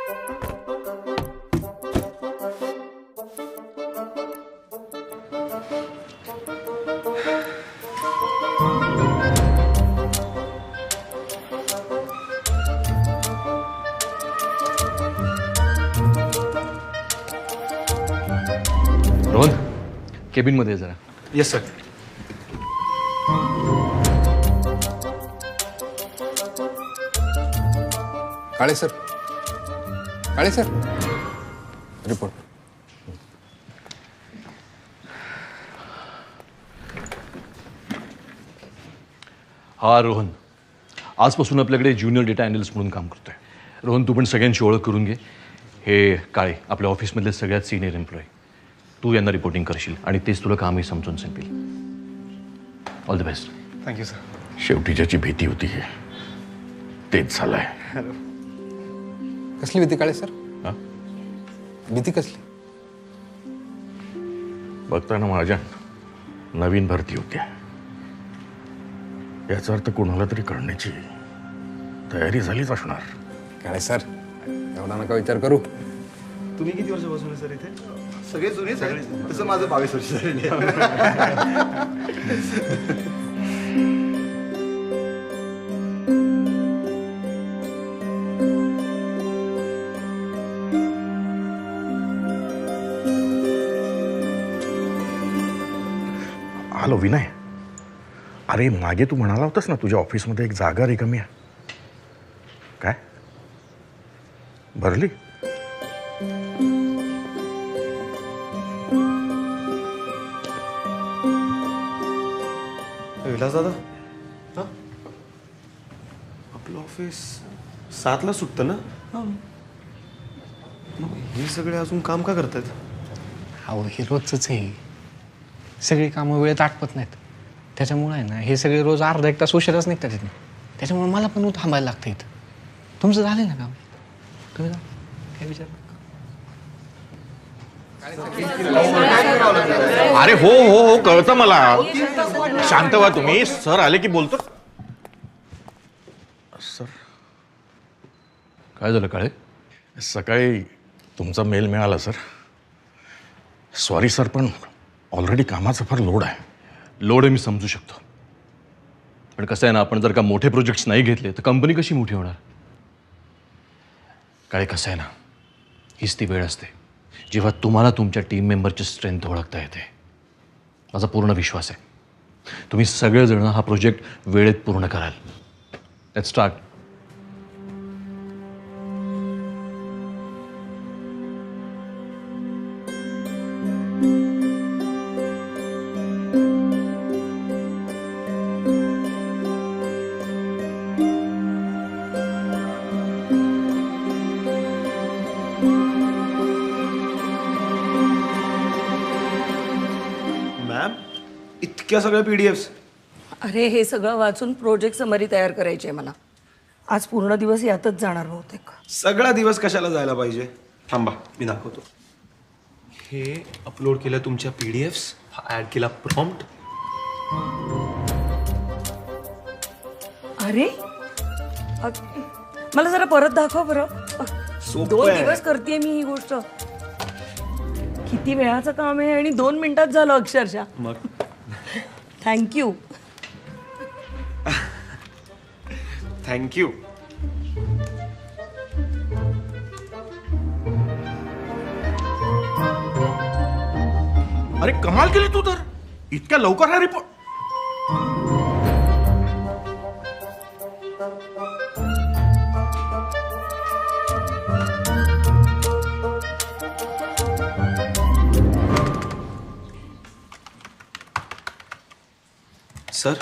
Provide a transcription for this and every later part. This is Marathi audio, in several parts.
रोहन, केबिन मध्ये जरा. Yes sir. Kale sir, Kale sir, report. हा रोहन, आजपासून आपल्याकडे ज्युनियर डेटा अॅनालिस्ट म्हणून काम करतोय. रोहन, तू पण सगळ्यांची ओळख करून घे. हे काळे आपल्या ऑफिसमधले सगळ्यात सिनियर एम्प्लॉई. तू यांना रिपोर्टिंग करशील आणि तेच तुला कामही समजून सांगतील. All the best. Thank you sir. शेवटी ज्याची भीती होती तेच झालंय. कसली भीती काळे सर? हा? भीती कसली? बघताना माझ्या नवीन भरती होत्या, याचा अर्थ कोणाला तरी करण्याची तयारी झालीच असणार. काळे सर, एवढा नका विचार करू. तुम्ही किती वर्षापासून आहे सर इथे? सगळे जुने सगळे. तसं माझं 22 वर्ष झालेली आहे. हॅलो विनय, अरे मागे तू म्हणाला होतास ना तुझ्या ऑफिसमध्ये एक जागा रिकामी आहे. काय भरली? विलास दादा, हा आपलं ऑफिस 7ला सुटतं ना? मग हे सगळे अजून काम का करतात? अहो हे रोजच आहे. सगळी कामं वेळेत आटपत नाहीत. त्याच्यामुळे आहे ना, हे सगळे रोज अर्धा एक तास उशिराच निघतात इथून. त्याच्यामुळे मला पण थांबायला लागतं इथं. तुमचं झालं ना काम? तुम्ही जा, काय विचार. अरे हो हो हो, कळतं मला. शांत व्हा तुम्ही. सर आले की बोलतो. सर, काय झालं काळे? सकाळी तुमचा मेल मिळाला सर. सॉरी सर, पण ऑलरेडी कामाचा फार लोड आहे. लोड आहे मी समजू शकतो, पण कसं आहे ना, आपण जर का मोठे प्रोजेक्ट्स नाही घेतले तर कंपनी कशी मोठी होणार? काय कसं आहे ना, हीच ती वेळ असते जेव्हा तुम्हाला तुमच्या टीम मेंबरची स्ट्रेंथ ओळखता येते. माझा पूर्ण विश्वास आहे तुम्ही सगळेजण हा प्रोजेक्ट वेळेत पूर्ण कराल. Let's start. मॅम, इतक्या सगळ्या PDFs? अरे हे सगळं वाचून प्रोजेक्ट समरी तयार करायची आहे मला. आज पूर्ण दिवस यातच जाणार बहुतेक. सगळा दिवस कशाला जायला पाहिजे? थांबा, मी दाखवतो. हे अपलोड केलं तुमच्या PDFs, हा ऍड केला प्रॉम्प्ट. अरे मला जरा परत दाखव बरं. सोपं 2 आहे. दिवस करते मी ही गोष्ट. किती वेळाचं काम आहे आणि 2 मिनिटात झालं अक्षरशः. मग थँक्यू. थँक्यू. अरे कमाल केली तू तर. इतक्या लवकर हा रिपोर्ट. सर,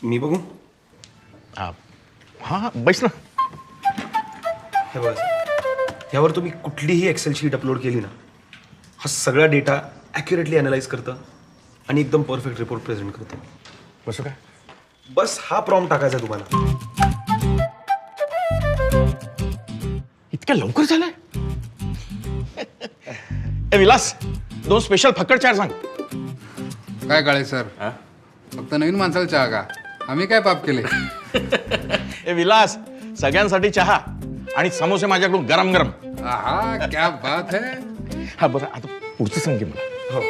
मी बघू? हा बैस ना. हे बघा सर, यावर तुम्ही कुठलीही एक्सेल शीट अपलोड केली ना, हा सगळा डेटा ॲक्युरेटली अनालाइज करतं आणि एकदम परफेक्ट रिपोर्ट प्रेझेंट करतं. कसं काय? बस हा प्रॉम्प्ट टाकायचा आहे तुम्हाला. इतक्या लवकर झालंय? ए विलास, 2 स्पेशल फक्कड चार सांग. काय काळे सर, फक्त नवीन माणसाला चहा का? आम्ही काय पाप केले? ए विलास, सगळ्यांसाठी चहा आणि समोसे माझ्याकडून गरम गरम. आहा क्या बात है. हा बरं, आता पुढचं सांगे मला. हो.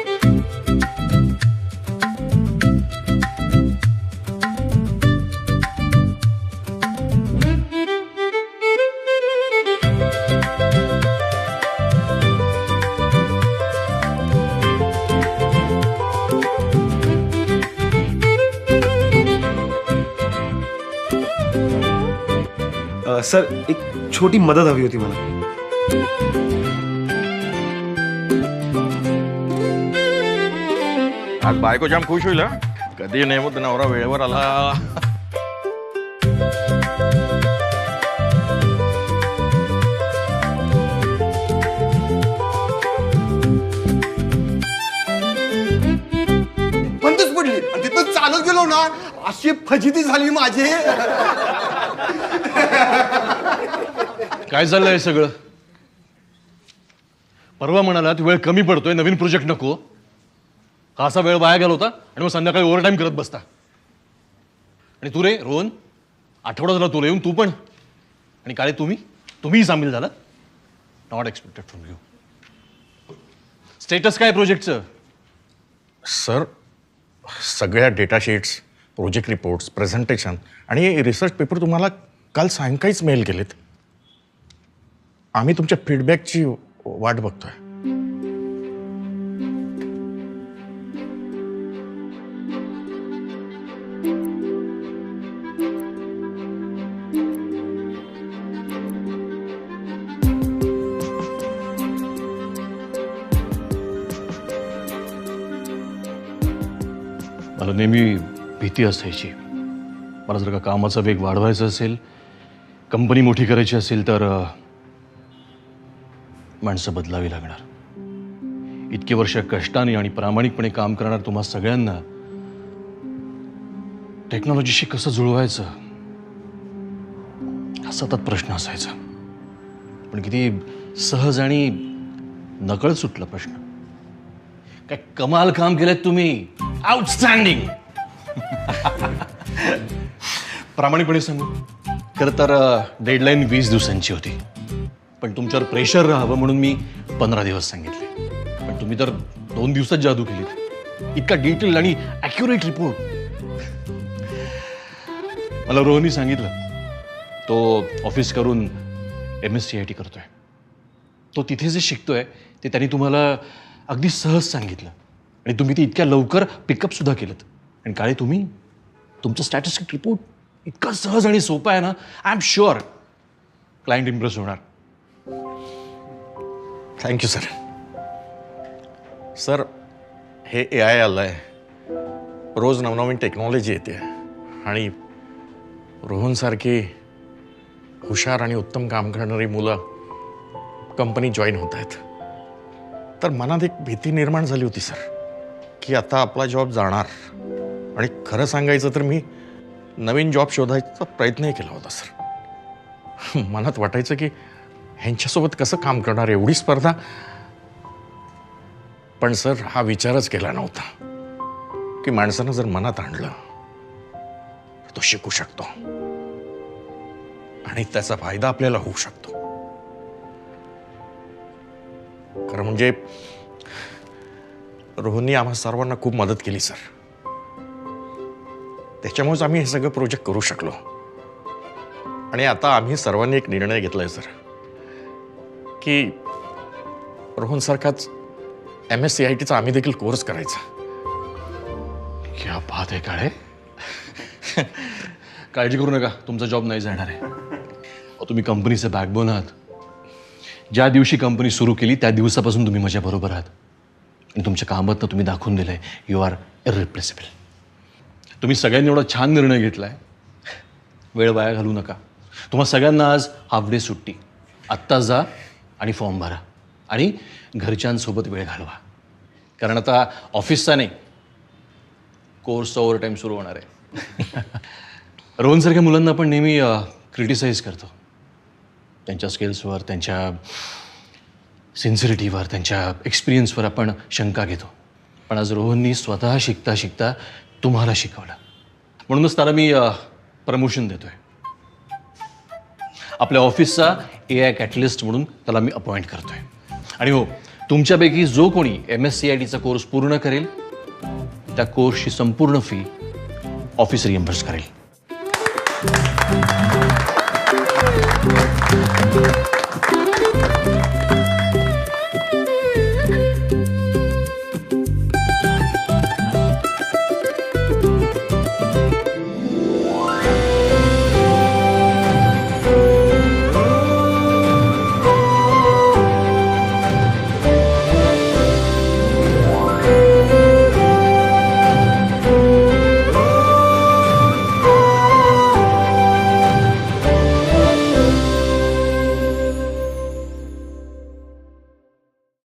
सर, एक छोटी मदत हवी होती मला. आज बायको जाम खुश होईल. हा. कधी नेमत नवरा वेळेवर आला. बंदच पडली आणि तिथं चालत गेलो ना अशी फजिती झाली माझी. काय चाललंय हे सगळं? परवा म्हणालात वेळ कमी पडतोय, नवीन प्रोजेक्ट नको. का असा वेळ वाया गेला होता आणि मग संध्याकाळी ओव्हरटाईम करत बसता? आणि तू रे रोहन, आठवडा झाला तुला येऊन, तू पण. आणि काळे तुम्हीही सामील झाला. Not expected from you. Status काय प्रोजेक्टचं? सर, सगळ्या data sheets, project reports, presentation आणि रिसर्च पेपर तुम्हाला काल सायंकाळीच मेल केलेत. आम्ही तुमच्या फीडबॅकची वाट बघतोय. मला नेहमी भीती असायची. मला जर का कामाचा वेग वाढवायचा असेल, कंपनी मोठी करायची असेल तर माणसं बदलावी लागणार. इतके वर्ष कष्टाने आणि प्रामाणिकपणे काम करणार तुम्हा सगळ्यांना टेक्नॉलॉजीशी कसं जुळवायचं हा सतत प्रश्न असायचा. पण किती सहज आणि नकळत सुटला प्रश्न. काय कमाल काम केलंय तुम्ही. आउटस्टँडिंग. प्रामाणिकपणे सांगू, खरं तर डेडलाईन 20 दिवसांची होती. पण तुमच्यावर प्रेशर राहावं म्हणून मी 15 दिवस सांगितले. पण तुम्ही तर 2 दिवसात जादू केली. इतका डिटेल आणि ॲक्युरेट रिपोर्ट. मला रोहननी सांगितलं, तो ऑफिस करून MSCIT करतोय. तो तिथे जे शिकतोय ते त्यांनी तुम्हाला अगदी सहज सांगितलं आणि तुम्ही ते इतक्या लवकर पिकअप सुद्धा केलं. आणि काळे तुमचं स्टॅटिस्टिक रिपोर्ट इतका सहज आणि सोपा आहे ना, I am sure client impress होणार. Thank you sir. सर, हे AI आलं आहे. रोज नवनवीन टेक्नॉलॉजी येते आणि रोहनसारखी हुशार आणि उत्तम काम करणारी मुलं कंपनी जॉईन होत आहेत. तर मनात एक भीती निर्माण झाली होती सर, की आता आपला जॉब जाणार. आणि खरं सांगायचं तर मी नवीन जॉब शोधायचा प्रयत्नही केला होता सर. मनात वाटायचं की ह्यांच्यासोबत कसं काम करणार, एवढी स्पर्धा. पण सर, हा विचारच केला नव्हता की माणसानं जर मनात आणलं तो शिकू शकतो आणि त्याचा फायदा आपल्याला होऊ शकतो. खरं म्हणजे रोहननी आम्हा सर्वांना खूप मदत केली सर. त्याच्यामुळेच आम्ही हे सगळं प्रोजेक्ट करू शकलो. आणि आता आम्ही सर्वांनी एक निर्णय घेतलाय सर की रोहनसारखाच MSCITचा आम्ही देखील कोर्स करायचा. क्या बात आहे काळे. काळजी करू नका, तुमचा जॉब नाही जाणार आहे. तुम्ही कंपनीचे बॅकबोन आहात. ज्या दिवशी कंपनी सुरू केली त्या दिवसापासून तुम्ही माझ्याबरोबर आहात. आणि तुमच्या कामातनं तुम्ही दाखवून दिलंय यू आर इररिप्लेसेबल. तुम्ही सगळ्यांनी एवढा छान निर्णय घेतलाय. वेळ वाया घालू नका. तुम्हा सगळ्यांना आज हाफ डे सुट्टी. आत्ता जा आणि फॉर्म भरा आणि घरच्यांसोबत वेळ घालवा. कारण आता ऑफिसचा नाही, कोर्सचा ओव्हरटाईम सुरू होणार आहे. रोहनसारख्या मुलांना आपण नेहमी क्रिटिसाइज करतो. त्यांच्या स्किल्सवर, त्यांच्या सिन्सिरिटीवर, त्यांच्या एक्सपिरियन्सवर आपण शंका घेतो. पण आज रोहननी स्वतः शिकता शिकता तुम्हाला शिकवलं. म्हणूनच त्याला मी प्रमोशन देतोय. आपल्या ऑफिसचा AI कॅटलिस्ट म्हणून त्याला मी अपॉइंट करतोय. आणि हो, तुमच्यापैकी जो कोणी MSCITचा कोर्स पूर्ण करेल त्या कोर्सची संपूर्ण फी ऑफिस रिएम्बर्स करेल.